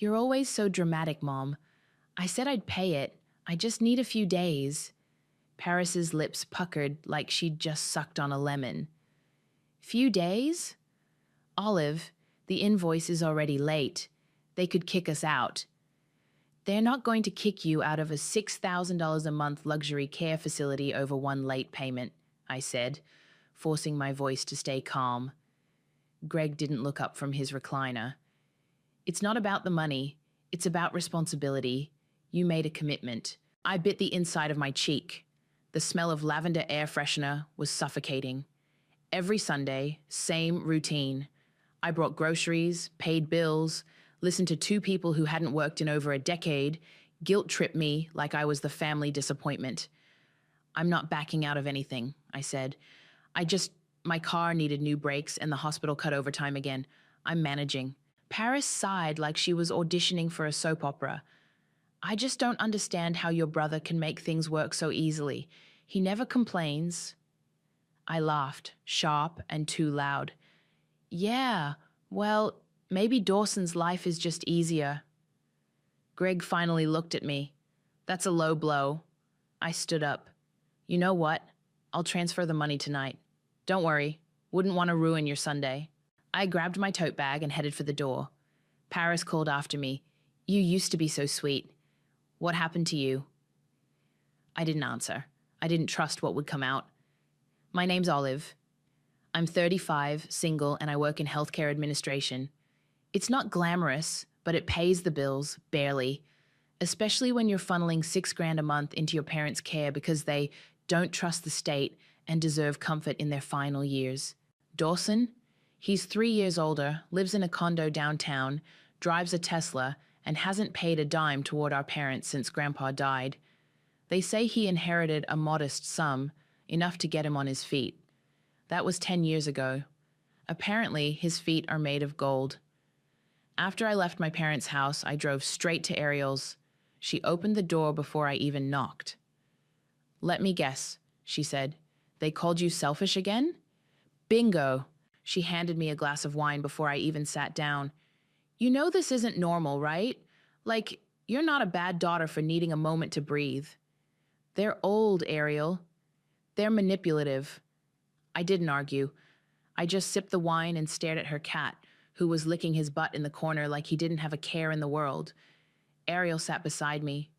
You're always so dramatic, Mom. I said I'd pay it. I just need a few days. Paris's lips puckered like she'd just sucked on a lemon. Few days? Olive, the invoice is already late. They could kick us out. They're not going to kick you out of a $6,000 a month luxury care facility over one late payment, I said, forcing my voice to stay calm. Greg didn't look up from his recliner. It's not about the money. It's about responsibility. You made a commitment. I bit the inside of my cheek. The smell of lavender air freshener was suffocating. Every Sunday, same routine. I brought groceries, paid bills, listened to two people who hadn't worked in over a decade, guilt-tripped me like I was the family disappointment. I'm not backing out of anything, I said. My car needed new brakes and the hospital cut overtime again. I'm managing. Paris sighed like she was auditioning for a soap opera. I just don't understand how your brother can make things work so easily. He never complains. I laughed, sharp and too loud. Yeah, well, maybe Dawson's life is just easier. Greg finally looked at me. That's a low blow. I stood up. You know what? I'll transfer the money tonight. Don't worry. Wouldn't want to ruin your Sunday. I grabbed my tote bag and headed for the door. Paris called after me. You used to be so sweet. What happened to you? I didn't answer. I didn't trust what would come out. My name's Olive. I'm 35, single, and I work in healthcare administration. It's not glamorous, but it pays the bills, barely. Especially when you're funneling $6,000 a month into your parents' care because they don't trust the state and deserve comfort in their final years. Dawson? He's 3 years older, lives in a condo downtown, drives a Tesla, and hasn't paid a dime toward our parents since Grandpa died. They say he inherited a modest sum, enough to get him on his feet. That was 10 years ago. Apparently, his feet are made of gold. After I left my parents' house, I drove straight to Ariel's. She opened the door before I even knocked. Let me guess, she said. They called you selfish again? Bingo. She handed me a glass of wine before I even sat down. You know this isn't normal, right? Like, you're not a bad daughter for needing a moment to breathe. They're old, Ariel. They're manipulative. I didn't argue. I just sipped the wine and stared at her cat, who was licking his butt in the corner like he didn't have a care in the world. Ariel sat beside me.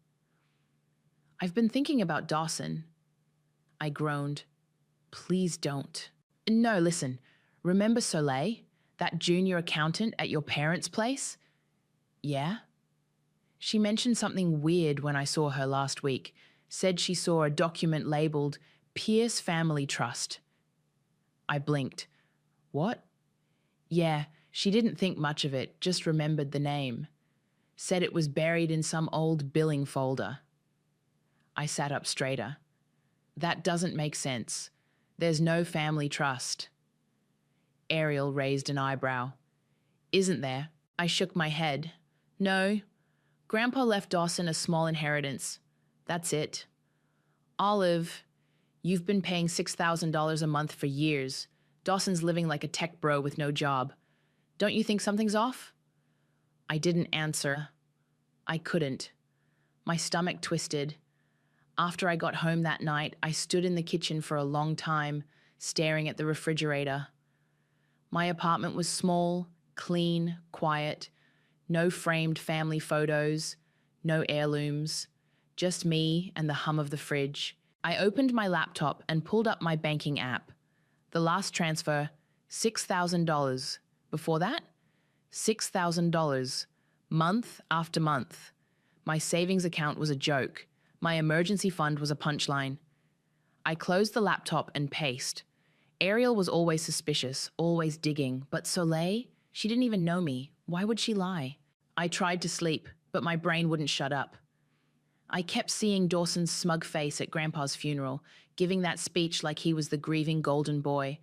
I've been thinking about Dawson. I groaned. Please don't. No, listen. Remember Soleil, that junior accountant at your parents' place? Yeah? She mentioned something weird when I saw her last week. Said she saw a document labeled Pierce Family Trust. I blinked. What? Yeah, she didn't think much of it, just remembered the name. Said it was buried in some old billing folder. I sat up straighter. That doesn't make sense. There's no family trust. Ariel raised an eyebrow. Isn't there? I shook my head. No. Grandpa left Dawson a small inheritance. That's it. Olive, you've been paying $6,000 a month for years. Dawson's living like a tech bro with no job. Don't you think something's off? I didn't answer. I couldn't. My stomach twisted. After I got home that night, I stood in the kitchen for a long time, staring at the refrigerator. My apartment was small, clean, quiet. No framed family photos, no heirlooms, just me and the hum of the fridge. I opened my laptop and pulled up my banking app. The last transfer, $6,000. Before that, $6,000, month after month. My savings account was a joke. My emergency fund was a punchline. I closed the laptop and paced. Ariel was always suspicious, always digging, but Soleil, she didn't even know me. Why would she lie? I tried to sleep, but my brain wouldn't shut up. I kept seeing Dawson's smug face at Grandpa's funeral, giving that speech like he was the grieving golden boy.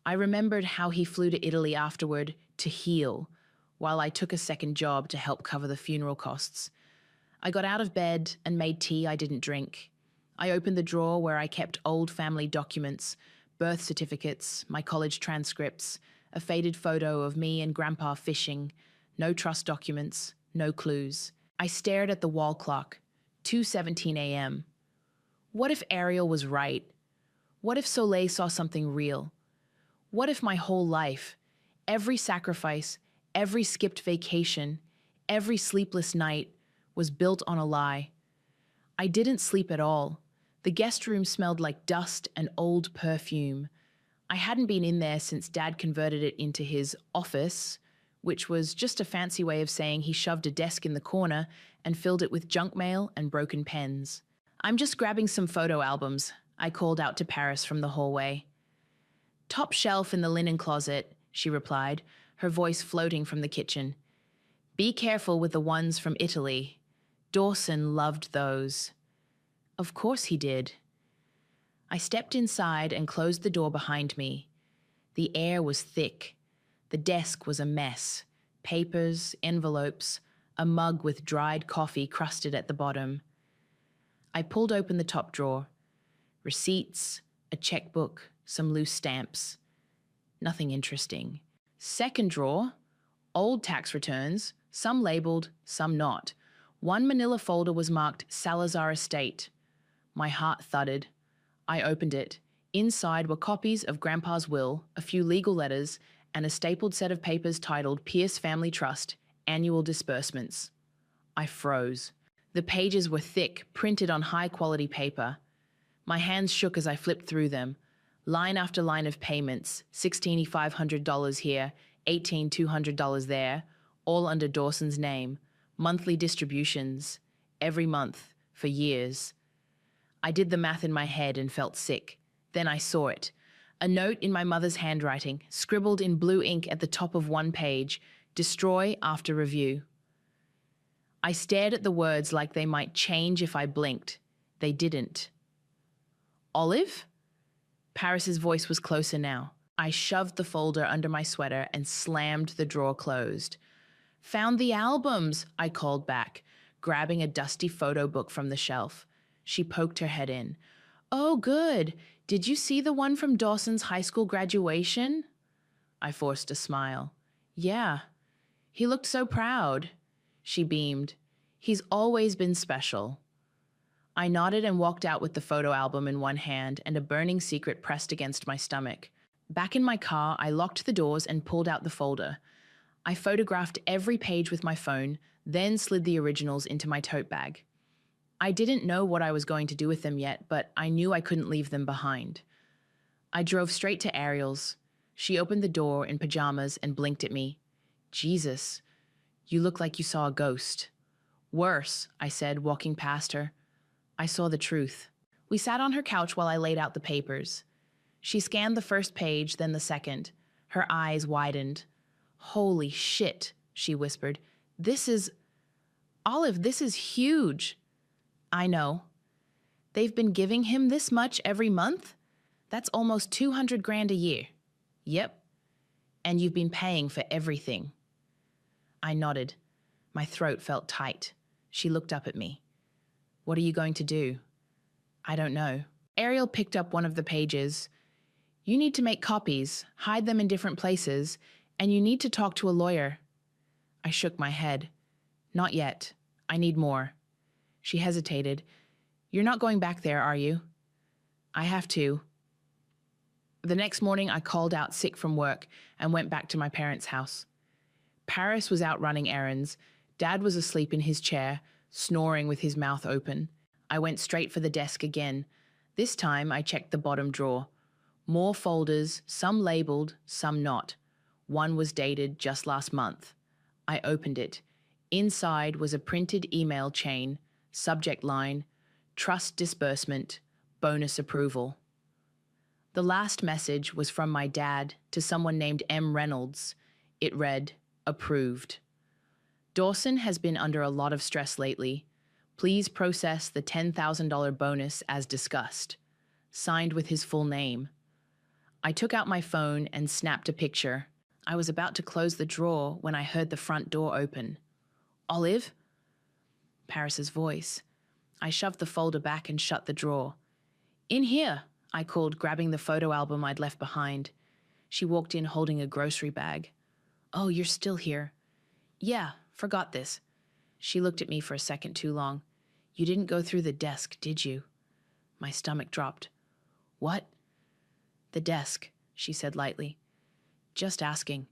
I remembered how he flew to Italy afterward to heal, while I took a second job to help cover the funeral costs. I got out of bed and made tea I didn't drink. I opened the drawer where I kept old family documents, birth certificates, my college transcripts, a faded photo of me and Grandpa fishing, no trust documents, no clues. I stared at the wall clock, 2:17 a.m. What if Ariel was right? What if Soleil saw something real? What if my whole life, every sacrifice, every skipped vacation, every sleepless night was built on a lie? I didn't sleep at all. The guest room smelled like dust and old perfume. I hadn't been in there since Dad converted it into his office, which was just a fancy way of saying he shoved a desk in the corner and filled it with junk mail and broken pens. "I'm just grabbing some photo albums," I called out to Paris from the hallway. "Top shelf in the linen closet," she replied, her voice floating from the kitchen. "Be careful with the ones from Italy. Dawson loved those." Of course he did. I stepped inside and closed the door behind me. The air was thick. The desk was a mess. Papers, envelopes, a mug with dried coffee crusted at the bottom. I pulled open the top drawer. Receipts, a checkbook, some loose stamps. Nothing interesting. Second drawer, old tax returns, some labeled, some not. One manila folder was marked Salazar Estate. My heart thudded. I opened it. Inside were copies of Grandpa's will, a few legal letters, and a stapled set of papers titled Pierce Family Trust, Annual Disbursements. I froze. The pages were thick, printed on high-quality paper. My hands shook as I flipped through them. Line after line of payments, $16,500 here, $18,200 there, all under Dawson's name. Monthly distributions, every month, for years. I did the math in my head and felt sick. Then I saw it. A note in my mother's handwriting, scribbled in blue ink at the top of one page, "Destroy after review." I stared at the words like they might change if I blinked. They didn't. "Olive?" Paris's voice was closer now. I shoved the folder under my sweater and slammed the drawer closed. "Found the albums," I called back, grabbing a dusty photo book from the shelf. She poked her head in. "Oh, good. Did you see the one from Dawson's high school graduation?" I forced a smile. "Yeah. He looked so proud." She beamed. "He's always been special." I nodded and walked out with the photo album in one hand and a burning secret pressed against my stomach. Back in my car, I locked the doors and pulled out the folder. I photographed every page with my phone, then slid the originals into my tote bag. I didn't know what I was going to do with them yet, but I knew I couldn't leave them behind. I drove straight to Ariel's. She opened the door in pajamas and blinked at me. "Jesus, you look like you saw a ghost." "Worse," I said, walking past her. I saw the truth. We sat on her couch while I laid out the papers. She scanned the first page, then the second. Her eyes widened. "Holy shit," she whispered. Olive, this is huge." "I know. They've been giving him this much every month? That's almost 200 grand a year." "Yep. And you've been paying for everything." I nodded. My throat felt tight. She looked up at me. "What are you going to do?" "I don't know." Ariel picked up one of the pages. "You need to make copies, hide them in different places, and you need to talk to a lawyer." I shook my head. "Not yet. I need more." She hesitated. "You're not going back there, are you?" "I have to." The next morning, I called out sick from work and went back to my parents' house. Paris was out running errands. Dad was asleep in his chair, snoring with his mouth open. I went straight for the desk again. This time, I checked the bottom drawer. More folders, some labeled, some not. One was dated just last month. I opened it. Inside was a printed email chain. Subject line, "Trust disbursement, bonus approval." The last message was from my dad to someone named M. Reynolds. It read, "Approved. Dawson has been under a lot of stress lately. Please process the $10,000 bonus as discussed." Signed with his full name. I took out my phone and snapped a picture. I was about to close the drawer when I heard the front door open. "Olive?" Paris's voice. I shoved the folder back and shut the drawer. "In here," I called, grabbing the photo album I'd left behind. She walked in holding a grocery bag. "Oh, you're still here." "Yeah, forgot this." She looked at me for a second too long. You didn't go through the desk, did you? My stomach dropped. What? The desk, she said lightly. Just asking.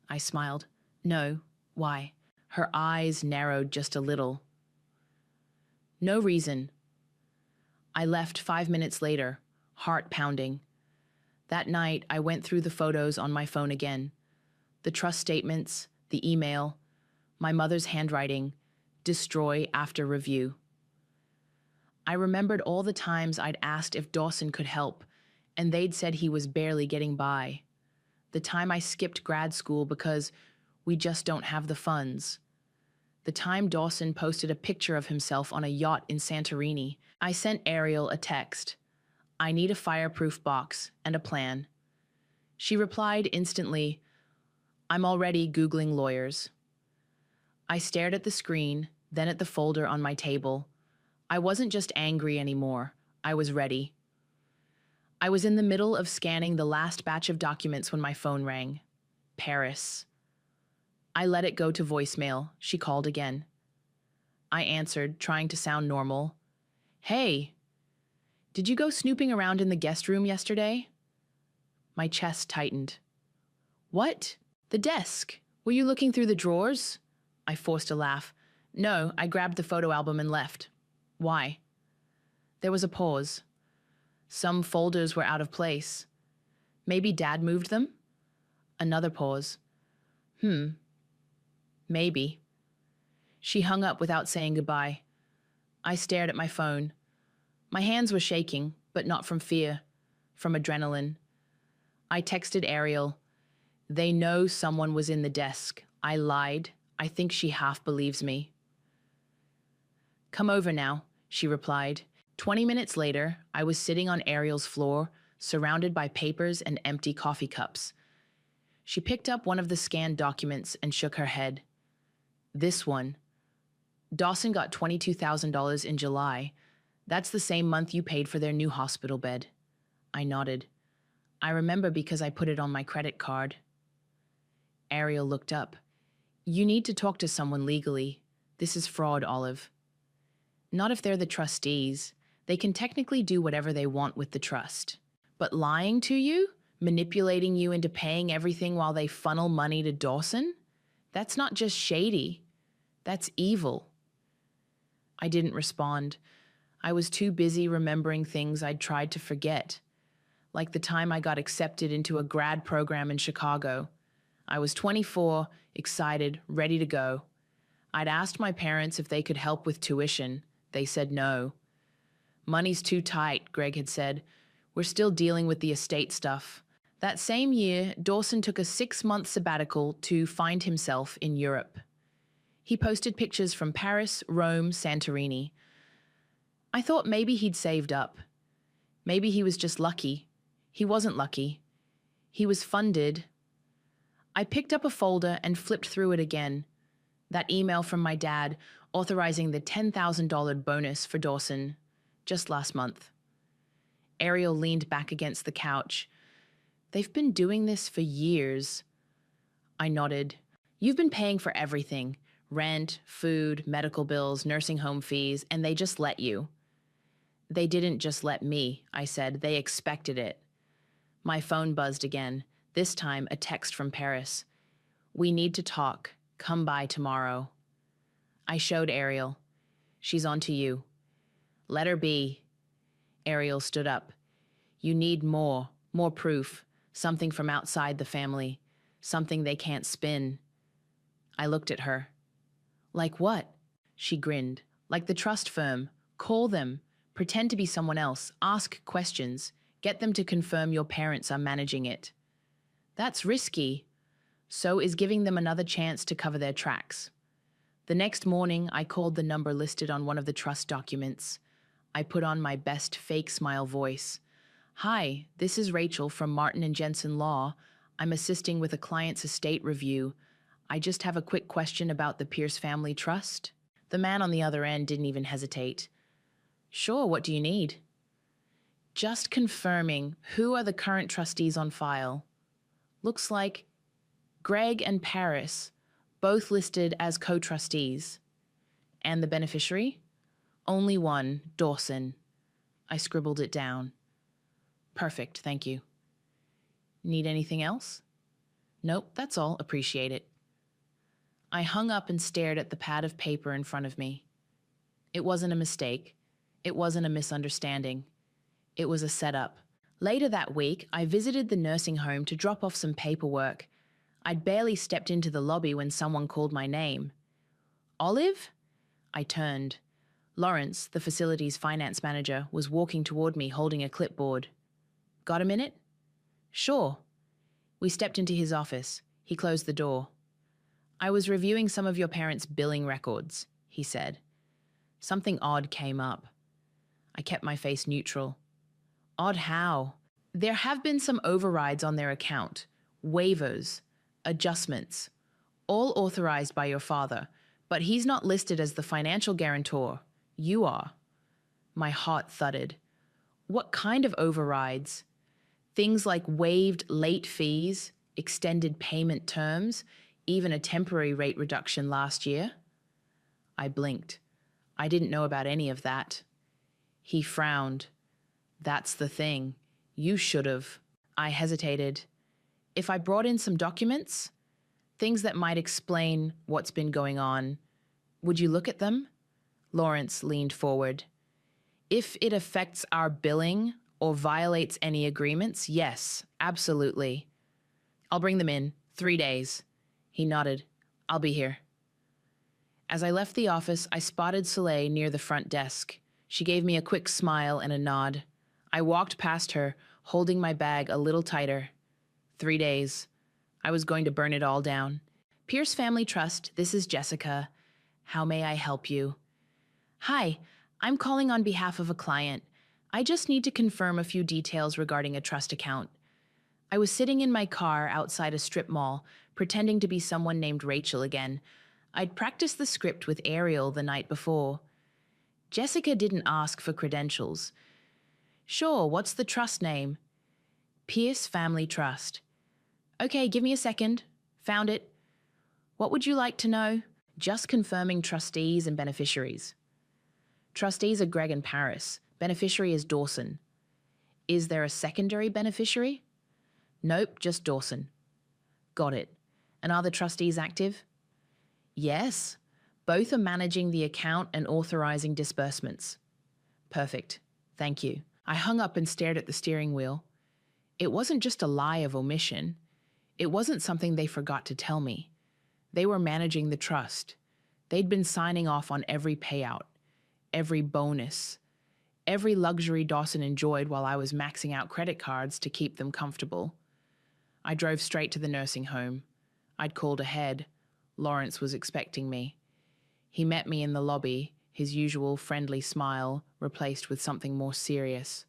I smiled. No. Why? Her eyes narrowed just a little. No reason. I left 5 minutes later, heart pounding. That night, I went through the photos on my phone again. The trust statements, the email, my mother's handwriting, destroy after review. I remembered all the times I'd asked if Dawson could help, and they'd said he was barely getting by. The time I skipped grad school because we just don't have the funds. The time Dawson posted a picture of himself on a yacht in Santorini. I sent Ariel a text. I need a fireproof box and a plan. She replied instantly, I'm already Googling lawyers. I stared at the screen, then at the folder on my table. I wasn't just angry anymore. I was ready. I was in the middle of scanning the last batch of documents when my phone rang. Paris. I let it go to voicemail. She called again. I answered, trying to sound normal. Hey, did you go snooping around in the guest room yesterday? My chest tightened. What? The desk. Were you looking through the drawers? I forced a laugh. No, I grabbed the photo album and left. Why? There was a pause. Some folders were out of place. Maybe Dad moved them? Another pause. Maybe. She hung up without saying goodbye. I stared at my phone. My hands were shaking, but not from fear, from adrenaline. I texted Ariel. They know someone was in the desk. I lied. I think she half believes me. Come over now, she replied. 20 minutes later, I was sitting on Ariel's floor, surrounded by papers and empty coffee cups. She picked up one of the scanned documents and shook her head. This one. Dawson got $22,000 in July. That's the same month you paid for their new hospital bed. I nodded. I remember because I put it on my credit card. Ariel looked up. You need to talk to someone legally. This is fraud, Olive. Not if they're the trustees. They can technically do whatever they want with the trust. But lying to you? Manipulating you into paying everything while they funnel money to Dawson? That's not just shady. That's evil. I didn't respond. I was too busy remembering things I'd tried to forget. Like the time I got accepted into a grad program in Chicago. I was 24, excited, ready to go. I'd asked my parents if they could help with tuition. They said no. Money's too tight, Greg had said. We're still dealing with the estate stuff. That same year, Dawson took a 6-month sabbatical to find himself in Europe. He posted pictures from Paris, Rome, Santorini. I thought maybe he'd saved up. Maybe he was just lucky. He wasn't lucky. He was funded. I picked up a folder and flipped through it again. That email from my dad authorizing the $10,000 bonus for Dawson just last month. Ariel leaned back against the couch. They've been doing this for years. I nodded. You've been paying for everything. Rent, food, medical bills, nursing home fees, and they just let you. They didn't just let me, I said. They expected it. My phone buzzed again, this time a text from Paris. We need to talk. Come by tomorrow. I showed Ariel. She's on to you. Let her be. Ariel stood up. You need more proof, something from outside the family, something they can't spin. I looked at her. Like what? She grinned. Like the trust firm. Call them. Pretend to be someone else. Ask questions. Get them to confirm your parents are managing it. That's risky. So is giving them another chance to cover their tracks. The next morning, I called the number listed on one of the trust documents. I put on my best fake smile voice. Hi, this is Rachel from Martin & Jensen Law. I'm assisting with a client's estate review. I just have a quick question about the Pierce Family Trust. The man on the other end didn't even hesitate. Sure, what do you need? Just confirming, who are the current trustees on file? Looks like Greg and Paris, both listed as co-trustees. And the beneficiary? Only one, Dawson. I scribbled it down. Perfect, thank you. Need anything else? Nope, that's all. Appreciate it. I hung up and stared at the pad of paper in front of me. It wasn't a mistake. It wasn't a misunderstanding. It was a setup. Later that week, I visited the nursing home to drop off some paperwork. I'd barely stepped into the lobby when someone called my name. Olive? I turned. Lawrence, the facility's finance manager, was walking toward me holding a clipboard. Got a minute? Sure. We stepped into his office. He closed the door. I was reviewing some of your parents' billing records, he said. Something odd came up. I kept my face neutral. Odd how? There have been some overrides on their account, waivers, adjustments, all authorized by your father, but he's not listed as the financial guarantor. You are. My heart thudded. What kind of overrides? Things like waived late fees, extended payment terms, even a temporary rate reduction last year? I blinked. I didn't know about any of that. He frowned. That's the thing. You should have. I hesitated. If I brought in some documents, things that might explain what's been going on, would you look at them? Lawrence leaned forward. If it affects our billing or violates any agreements, yes, absolutely. I'll bring them in. 3 days. He nodded. I'll be here. As I left the office, I spotted Soleil near the front desk. She gave me a quick smile and a nod. I walked past her, holding my bag a little tighter. 3 days. I was going to burn it all down. Pierce Family Trust, this is Jessica. How may I help you? Hi, I'm calling on behalf of a client. I just need to confirm a few details regarding a trust account. I was sitting in my car outside a strip mall, pretending to be someone named Rachel again. I'd practiced the script with Ariel the night before. Jessica didn't ask for credentials. Sure, what's the trust name? Pierce Family Trust. Okay, give me a second. Found it. What would you like to know? Just confirming trustees and beneficiaries. Trustees are Greg and Paris. Beneficiary is Dawson. Is there a secondary beneficiary? Nope, just Dawson. Got it. And are the trustees active? Yes. Both are managing the account and authorizing disbursements. Perfect. Thank you. I hung up and stared at the steering wheel. It wasn't just a lie of omission. It wasn't something they forgot to tell me. They were managing the trust. They'd been signing off on every payout, every bonus, every luxury Dawson enjoyed while I was maxing out credit cards to keep them comfortable. I drove straight to the nursing home. I'd called ahead. Lawrence was expecting me. He met me in the lobby, his usual friendly smile replaced with something more serious.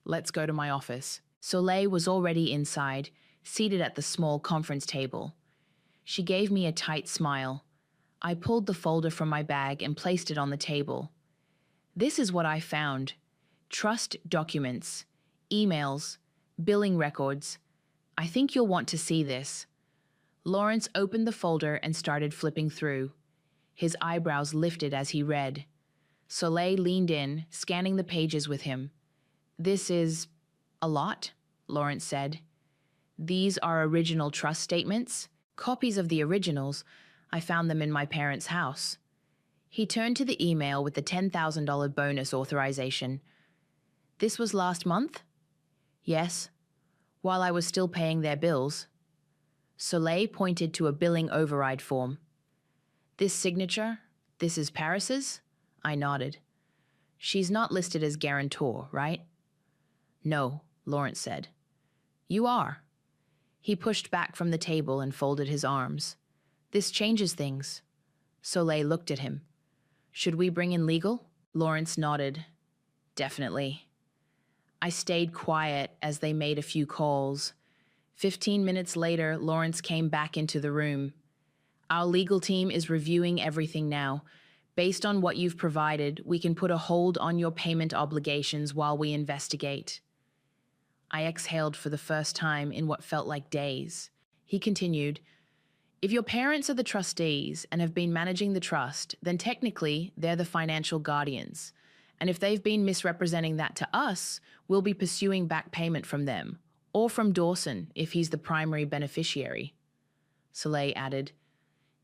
Let's go to my office. Soleil was already inside, seated at the small conference table. She gave me a tight smile. I pulled the folder from my bag and placed it on the table. This is what I found. Trust documents, emails, billing records. I think you'll want to see this. Lawrence opened the folder and started flipping through. His eyebrows lifted as he read. Soleil leaned in, scanning the pages with him. This is a lot, Lawrence said. These are original trust statements. Copies of the originals. I found them in my parents' house. He turned to the email with the $10,000 bonus authorization. This was last month? Yes. While I was still paying their bills. Soleil pointed to a billing override form. This signature? This is Paris's? I nodded. She's not listed as guarantor, right? No, Lawrence said. You are. He pushed back from the table and folded his arms. This changes things. Soleil looked at him. Should we bring in legal? Lawrence nodded. Definitely. I stayed quiet as they made a few calls. 15 minutes later, Lawrence came back into the room. Our legal team is reviewing everything now. Based on what you've provided, we can put a hold on your payment obligations while we investigate. I exhaled for the first time in what felt like days. He continued, If your parents are the trustees and have been managing the trust, then technically they're the financial guardians. And if they've been misrepresenting that to us, we'll be pursuing back payment from them, or from Dawson if he's the primary beneficiary. Soleil added,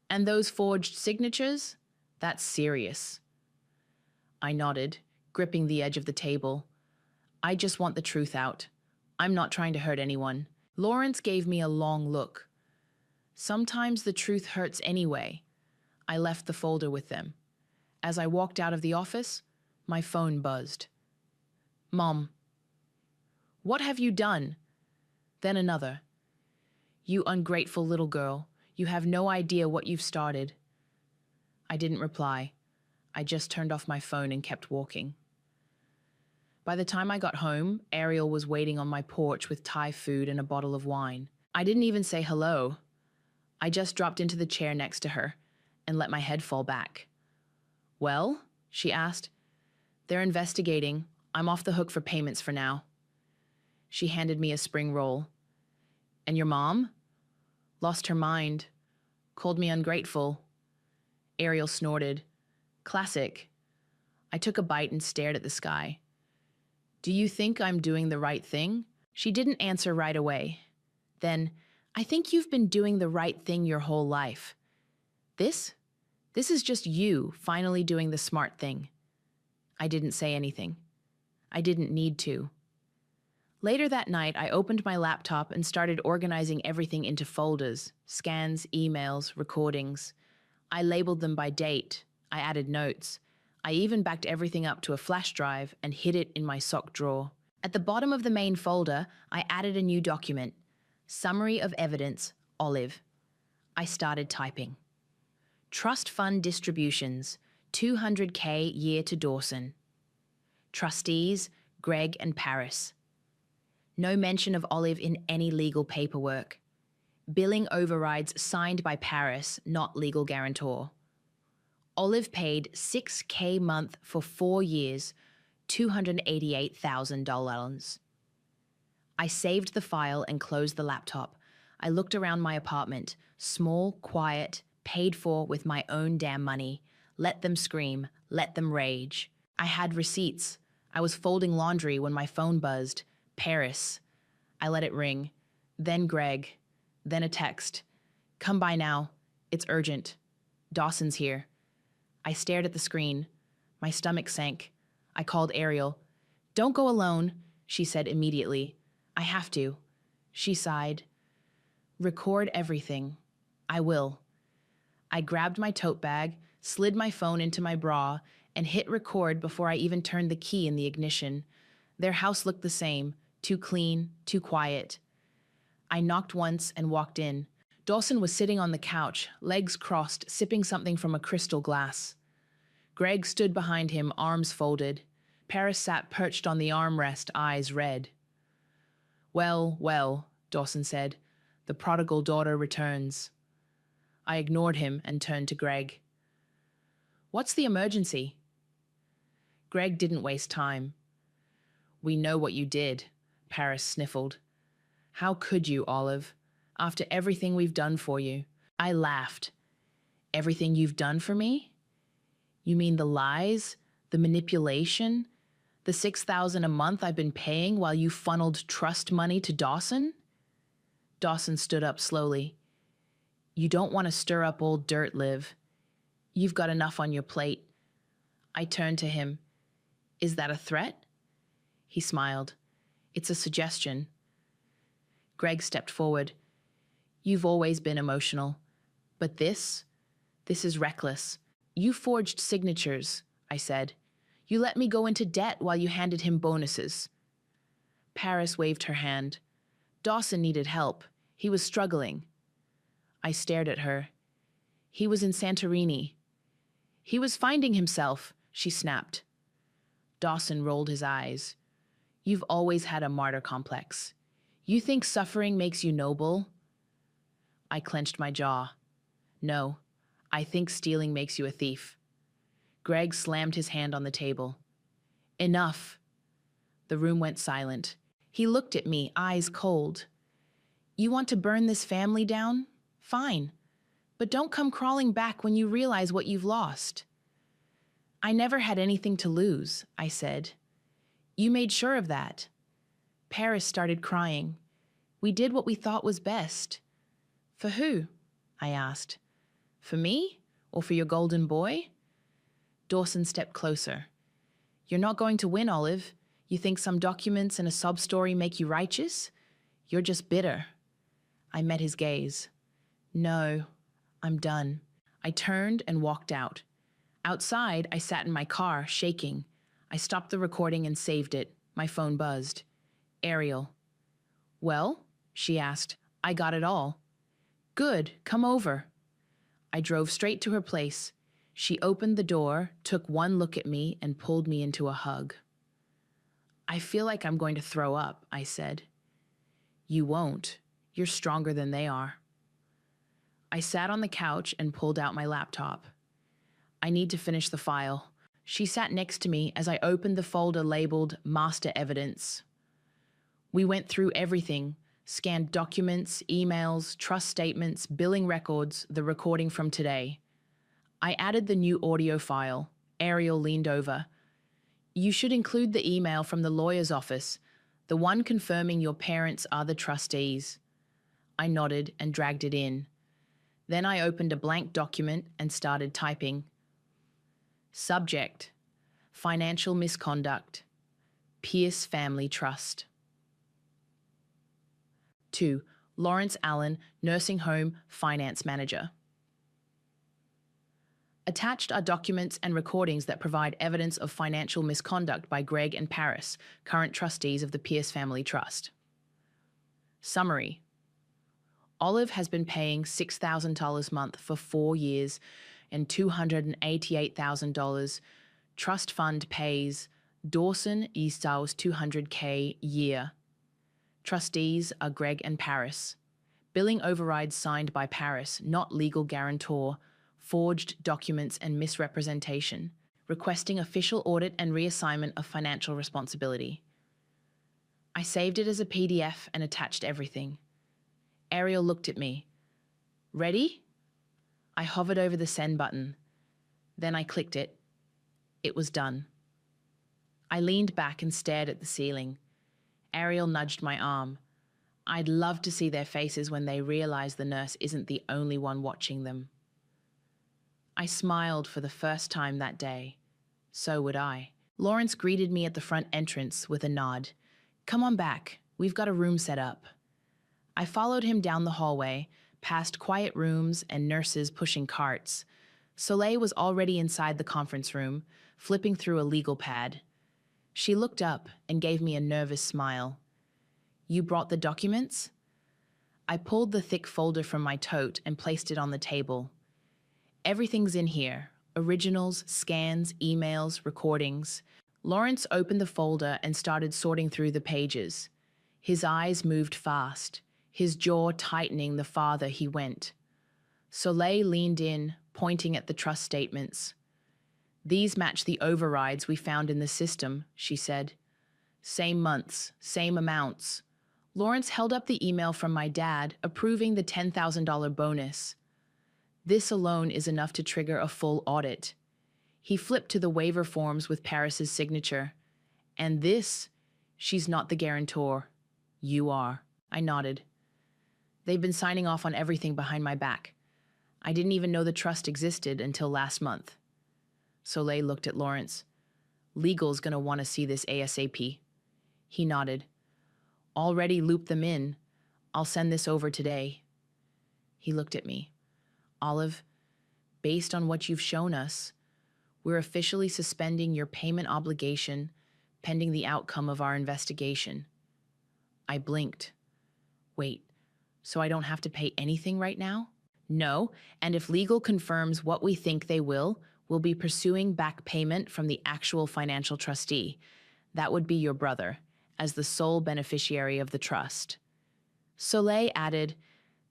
and those forged signatures? That's serious. I nodded, gripping the edge of the table. I just want the truth out. I'm not trying to hurt anyone. Lawrence gave me a long look. Sometimes the truth hurts anyway. I left the folder with them. As I walked out of the office, my phone buzzed. Mom. What have you done? Then another. You ungrateful little girl. You have no idea what you've started. I didn't reply. I just turned off my phone and kept walking. By the time I got home, Ariel was waiting on my porch with Thai food and a bottle of wine. I didn't even say hello. I just dropped into the chair next to her and let my head fall back. Well, she asked. They're investigating. I'm off the hook for payments for now. She handed me a spring roll. And your mom? Lost her mind. Called me ungrateful. Ariel snorted. Classic. I took a bite and stared at the sky. Do you think I'm doing the right thing? She didn't answer right away. Then, I think you've been doing the right thing your whole life. This is just you finally doing the smart thing. I didn't say anything. I didn't need to. Later that night, I opened my laptop and started organizing everything into folders, scans, emails, recordings. I labeled them by date. I added notes. I even backed everything up to a flash drive and hid it in my sock drawer. At the bottom of the main folder, I added a new document. Summary of evidence, Olive. I started typing. Trust fund distributions, $200K year to Dawson. Trustees, Greg and Paris. No mention of Olive in any legal paperwork. Billing overrides signed by Paris, not legal guarantor. Olive paid $6K month for 4 years, $288,000. I saved the file and closed the laptop. I looked around my apartment, small, quiet, paid for with my own damn money. Let them scream, let them rage. I had receipts. I was folding laundry when my phone buzzed. Paris. I let it ring. Then Greg. Then a text. Come by now. It's urgent. Dawson's here. I stared at the screen. My stomach sank. I called Ariel. Don't go alone, she said immediately. I have to. She sighed. Record everything. I will. I grabbed my tote bag, slid my phone into my bra, and hit record before I even turned the key in the ignition. Their house looked the same, too clean, too quiet. I knocked once and walked in. Dawson was sitting on the couch, legs crossed, sipping something from a crystal glass. Greg stood behind him, arms folded. Paris sat perched on the armrest, eyes red. Well, well, Dawson said. The prodigal daughter returns. I ignored him and turned to Greg. What's the emergency? Greg didn't waste time. We know what you did, Paris sniffled. How could you, Olive? After everything we've done for you. I laughed. Everything you've done for me? You mean the lies, the manipulation, the $6,000 a month I've been paying while you funneled trust money to Dawson? Dawson stood up slowly. You don't want to stir up old dirt, Liv. You've got enough on your plate. I turned to him. Is that a threat? He smiled. It's a suggestion. Greg stepped forward. You've always been emotional. But this is reckless. You forged signatures, I said. You let me go into debt while you handed him bonuses. Paris waved her hand. Dawson needed help. He was struggling. I stared at her. He was in Santorini. He was finding himself, she snapped. Dawson rolled his eyes. You've always had a martyr complex. You think suffering makes you noble? I clenched my jaw. No, I think stealing makes you a thief. Greg slammed his hand on the table. Enough. The room went silent. He looked at me, eyes cold. You want to burn this family down? Fine. But don't come crawling back when you realize what you've lost. I never had anything to lose, I said. You made sure of that. Paris started crying. We did what we thought was best. For who? I asked. For me? Or for your golden boy? Dawson stepped closer. You're not going to win, Olive. You think some documents and a sob story make you righteous? You're just bitter. I met his gaze. No, I'm done. I turned and walked out. Outside, I sat in my car, shaking. I stopped the recording and saved it. My phone buzzed. Ariel. Well? She asked. I got it all. Good, come over. I drove straight to her place. She opened the door, took one look at me, and pulled me into a hug. I feel like I'm going to throw up, I said. You won't. You're stronger than they are. I sat on the couch and pulled out my laptop. I need to finish the file. She sat next to me as I opened the folder labeled Master Evidence. We went through everything, scanned documents, emails, trust statements, billing records, the recording from today. I added the new audio file. Ariel leaned over. You should include the email from the lawyer's office, the one confirming your parents are the trustees. I nodded and dragged it in. Then I opened a blank document and started typing. Subject: Financial misconduct. Pierce Family Trust. 2. Lawrence Allen, Nursing Home Finance Manager. Attached are documents and recordings that provide evidence of financial misconduct by Greg and Paris, current trustees of the Pierce Family Trust. Summary. Olive has been paying $6,000 a month for 4 years and $288,000. Trust fund pays Dawson Eastall's $200K year. Trustees are Greg and Paris. Billing overrides signed by Paris, not legal guarantor, forged documents and misrepresentation, requesting official audit and reassignment of financial responsibility. I saved it as a PDF and attached everything. Ariel looked at me. Ready? I hovered over the send button. Then I clicked it. It was done. I leaned back and stared at the ceiling. Ariel nudged my arm. I'd love to see their faces when they realize the nurse isn't the only one watching them. I smiled for the first time that day. So would I. Lawrence greeted me at the front entrance with a nod. Come on back. We've got a room set up. I followed him down the hallway, past quiet rooms and nurses pushing carts. Soleil was already inside the conference room, flipping through a legal pad. She looked up and gave me a nervous smile. You brought the documents? I pulled the thick folder from my tote and placed it on the table. Everything's in here. Originals, scans, emails, recordings. Lawrence opened the folder and started sorting through the pages. His eyes moved fast, his jaw tightening the farther he went. Soleil leaned in, pointing at the trust statements. These match the overrides we found in the system, she said. Same months, same amounts. Lawrence held up the email from my dad approving the $10,000 bonus. This alone is enough to trigger a full audit. He flipped to the waiver forms with Paris's signature. And this, she's not the guarantor. You are. I nodded. They've been signing off on everything behind my back. I didn't even know the trust existed until last month. Soleil looked at Lawrence. Legal's gonna want to see this ASAP. He nodded. Already looped them in. I'll send this over today. He looked at me. Olive, based on what you've shown us, we're officially suspending your payment obligation pending the outcome of our investigation. I blinked. Wait, so I don't have to pay anything right now? No, and if legal confirms what we think they will, we'll be pursuing back payment from the actual financial trustee. That would be your brother, as the sole beneficiary of the trust. Soleil added,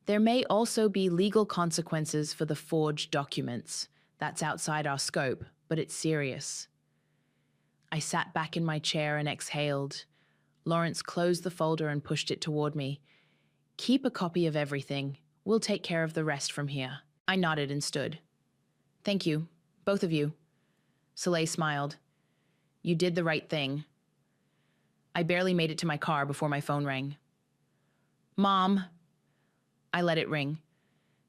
there may also be legal consequences for the forged documents. That's outside our scope, but it's serious. I sat back in my chair and exhaled. Lawrence closed the folder and pushed it toward me. Keep a copy of everything. We'll take care of the rest from here. I nodded and stood. Thank you, both of you. Soleil smiled. You did the right thing. I barely made it to my car before my phone rang. Mom. I let it ring.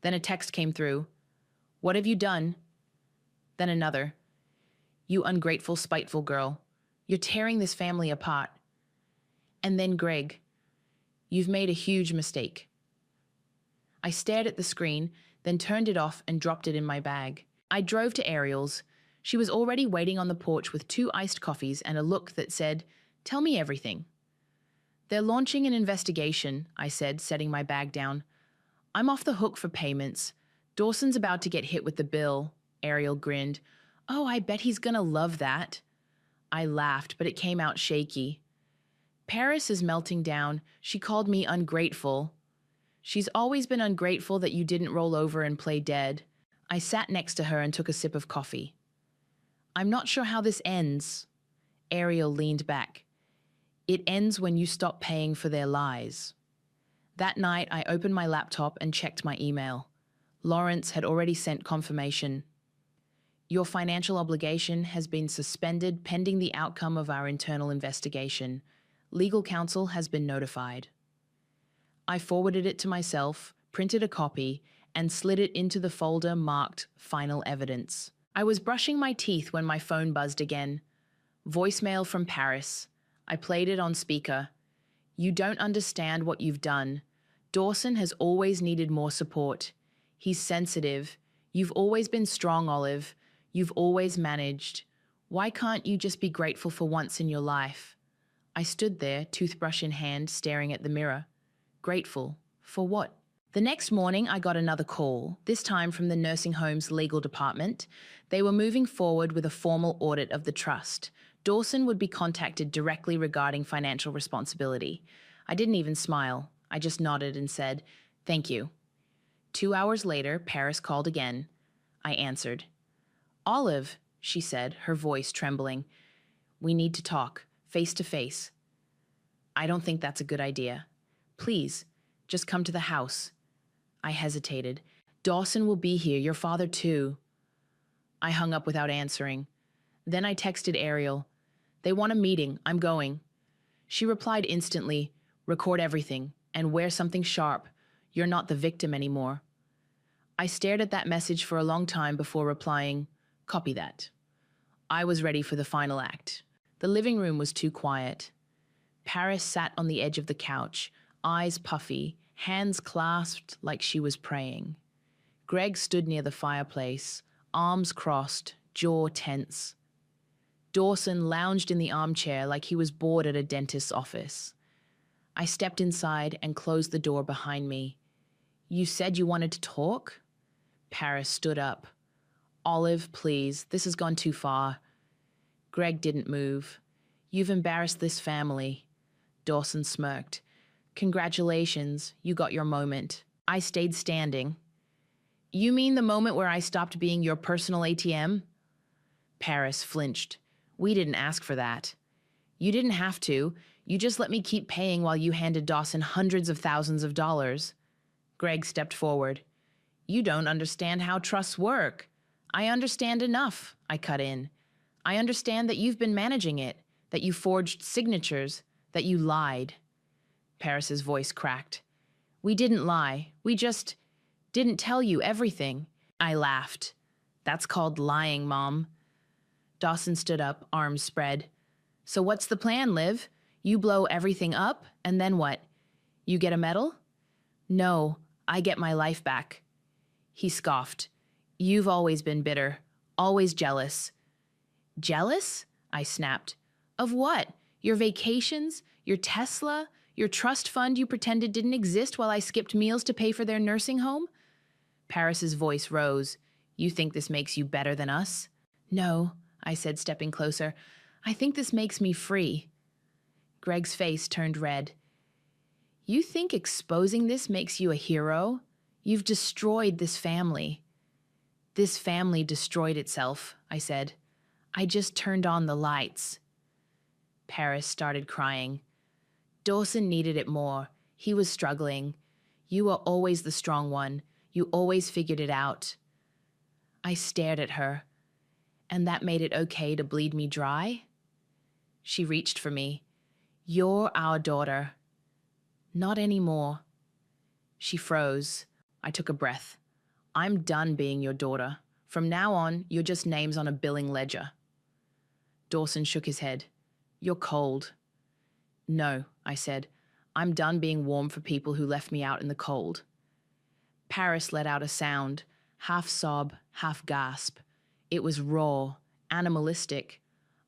Then a text came through. What have you done? Then another. You ungrateful, spiteful girl. You're tearing this family apart. And then Greg. You've made a huge mistake. I stared at the screen, then turned it off and dropped it in my bag. I drove to Ariel's. She was already waiting on the porch with 2 iced coffees and a look that said, "Tell me everything." They're launching an investigation, I said, setting my bag down. I'm off the hook for payments. Dawson's about to get hit with the bill. Ariel grinned. Oh, I bet he's gonna love that. I laughed, but it came out shaky. Paris is melting down. She called me ungrateful. She's always been ungrateful that you didn't roll over and play dead. I sat next to her and took a sip of coffee. I'm not sure how this ends. Ariel leaned back. It ends when you stop paying for their lies. That night, I opened my laptop and checked my email. Lawrence had already sent confirmation. Your financial obligation has been suspended pending the outcome of our internal investigation. Legal counsel has been notified. I forwarded it to myself, printed a copy, and slid it into the folder marked Final Evidence. I was brushing my teeth when my phone buzzed again. Voicemail from Paris. I played it on speaker. You don't understand what you've done. Dawson has always needed more support. He's sensitive. You've always been strong, Olive. You've always managed. Why can't you just be grateful for once in your life? I stood there, toothbrush in hand, staring at the mirror. Grateful. For what? The next morning, I got another call, this time from the nursing home's legal department. They were moving forward with a formal audit of the trust. Dawson would be contacted directly regarding financial responsibility. I didn't even smile. I just nodded and said, "Thank you." 2 hours later, Paris called again. I answered. "Olive," she said, her voice trembling. "We need to talk, face to face." "I don't think that's a good idea. Please, just come to the house." I hesitated. "Dawson will be here, your father too." I hung up without answering. Then I texted Ariel. "They want a meeting. I'm going." She replied instantly, "Record everything and wear something sharp. You're not the victim anymore." I stared at that message for a long time before replying, "Copy that." I was ready for the final act. The living room was too quiet. Paris sat on the edge of the couch, eyes puffy, hands clasped like she was praying. Greg stood near the fireplace, arms crossed, jaw tense. Dawson lounged in the armchair like he was bored at a dentist's office. I stepped inside and closed the door behind me. "You said you wanted to talk?" Paris stood up. "Olive, please, this has gone too far." Greg didn't move. "You've embarrassed this family." Dawson smirked. "Congratulations, you got your moment." I stayed standing. "You mean the moment where I stopped being your personal ATM?" Paris flinched. "We didn't ask for that." "You didn't have to. You just let me keep paying while you handed Dawson hundreds of thousands of dollars." Greg stepped forward. "You don't understand how trusts work." "I understand enough," I cut in. "I understand that you've been managing it, that you forged signatures, that you lied." Paris's voice cracked. "We didn't lie. We just didn't tell you everything." I laughed. "That's called lying, Mom." Dawson stood up, arms spread. "So what's the plan, Liv? You blow everything up, and then what? You get a medal?" "No, I get my life back." He scoffed. "You've always been bitter, always jealous." "Jealous?" I snapped. "Of what? Your vacations? Your Tesla? Your trust fund you pretended didn't exist while I skipped meals to pay for their nursing home?" Paris's voice rose. "You think this makes you better than us?" "No," I said, stepping closer. "I think this makes me free." Greg's face turned red. "You think exposing this makes you a hero? You've destroyed this family." "This family destroyed itself," I said. "I just turned on the lights." Paris started crying. "Dawson needed it more. He was struggling. You were always the strong one. You always figured it out. I stared at her. And that made it okay to bleed me dry? She reached for me. You're our daughter. Not anymore. She froze. I took a breath. I'm done being your daughter. From now on, you're just names on a billing ledger. Dawson shook his head. You're cold. No, I said. I'm done being warm for people who left me out in the cold. Paris let out a sound, half sob, half gasp. It was raw, animalistic.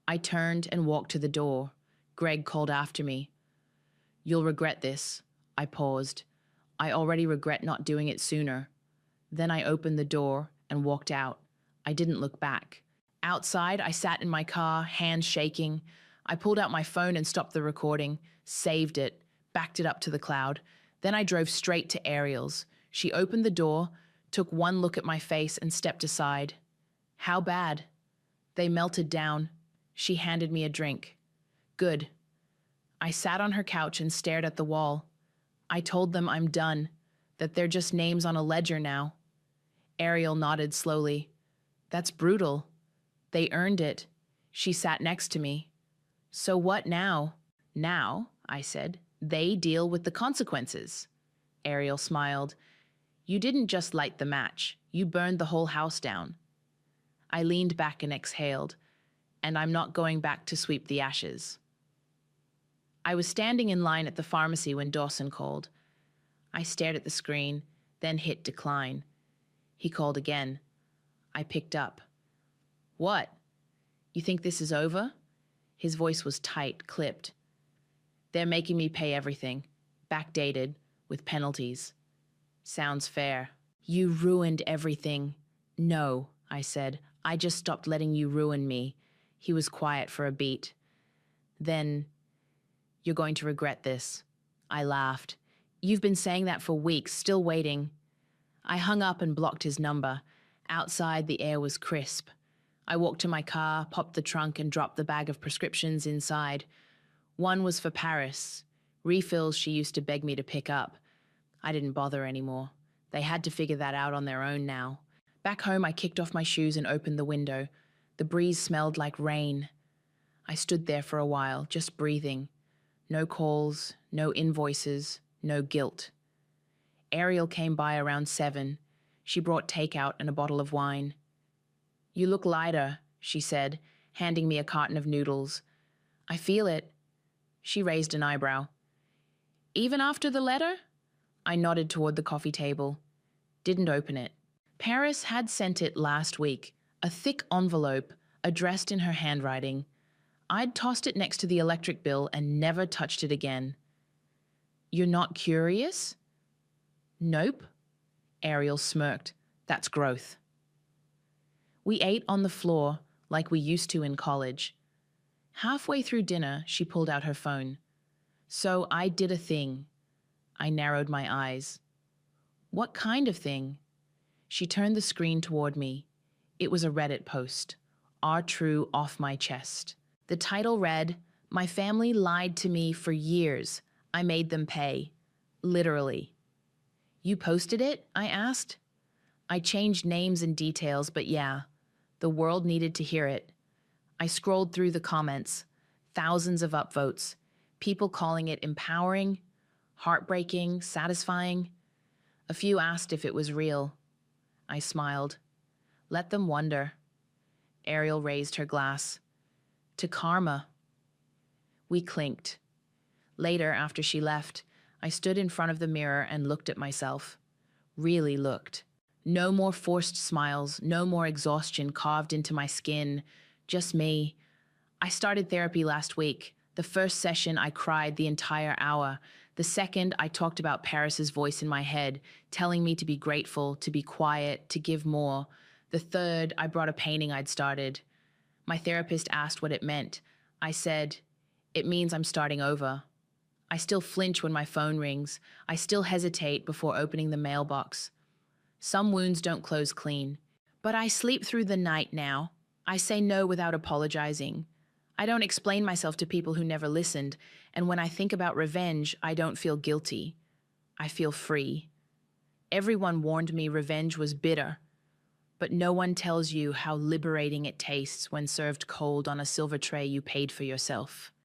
I turned and walked to the door. Greg called after me. You'll regret this. I paused. I already regret not doing it sooner. Then I opened the door and walked out. I didn't look back. Outside, I sat in my car, hands shaking. I pulled out my phone and stopped the recording, saved it, backed it up to the cloud. Then I drove straight to Ariel's. She opened the door, took one look at my face and stepped aside. How bad? They melted down. She handed me a drink. Good. I sat on her couch and stared at the wall. I told them I'm done, that they're just names on a ledger now. Ariel nodded slowly. That's brutal. They earned it. She sat next to me. So what now? Now, I said, they deal with the consequences. Ariel smiled. You didn't just light the match. You burned the whole house down. I leaned back and exhaled, and I'm not going back to sweep the ashes. I was standing in line at the pharmacy when Dawson called. I stared at the screen, then hit decline. He called again. I picked up. What? You think this is over? His voice was tight, clipped. They're making me pay everything, backdated, with penalties. Sounds fair. You ruined everything. No, I said. I just stopped letting you ruin me. He was quiet for a beat. Then, you're going to regret this. I laughed. You've been saying that for weeks, still waiting. I hung up and blocked his number. Outside, the air was crisp. I walked to my car, popped the trunk, and dropped the bag of prescriptions inside. One was for Paris, refills she used to beg me to pick up. I didn't bother anymore. They had to figure that out on their own now. Back home, I kicked off my shoes and opened the window. The breeze smelled like rain. I stood there for a while, just breathing. No calls, no invoices, no guilt. Ariel came by around 7. She brought takeout and a bottle of wine. You look lighter, she said, handing me a carton of noodles. I feel it. She raised an eyebrow. Even after the letter? I nodded toward the coffee table. Didn't open it. Paris had sent it last week, a thick envelope addressed in her handwriting. I'd tossed it next to the electric bill and never touched it again. You're not curious? Nope. Ariel smirked. That's growth. We ate on the floor like we used to in college. Halfway through dinner, she pulled out her phone. So I did a thing. I narrowed my eyes. What kind of thing? She turned the screen toward me. It was a Reddit post. Our true off my chest. The title read, My family lied to me for years. I made them pay. Literally. You posted it? I asked. I changed names and details, but yeah, the world needed to hear it. I scrolled through the comments. Thousands of upvotes. People calling it empowering, heartbreaking, satisfying. A few asked if it was real. I smiled. Let them wonder. Ariel raised her glass. To karma. We clinked. Later, after she left, I stood in front of the mirror and looked at myself. Really looked. No more forced smiles, no more exhaustion carved into my skin. Just me. I started therapy last week. The first session, I cried the entire hour. The second, I talked about Paris's voice in my head, telling me to be grateful, to be quiet, to give more. The third, I brought a painting I'd started. My therapist asked what it meant. I said, it means I'm starting over. I still flinch when my phone rings. I still hesitate before opening the mailbox. Some wounds don't close clean. But I sleep through the night now. I say no without apologizing. I don't explain myself to people who never listened, and when I think about revenge, I don't feel guilty. I feel free. Everyone warned me revenge was bitter, but no one tells you how liberating it tastes when served cold on a silver tray you paid for yourself.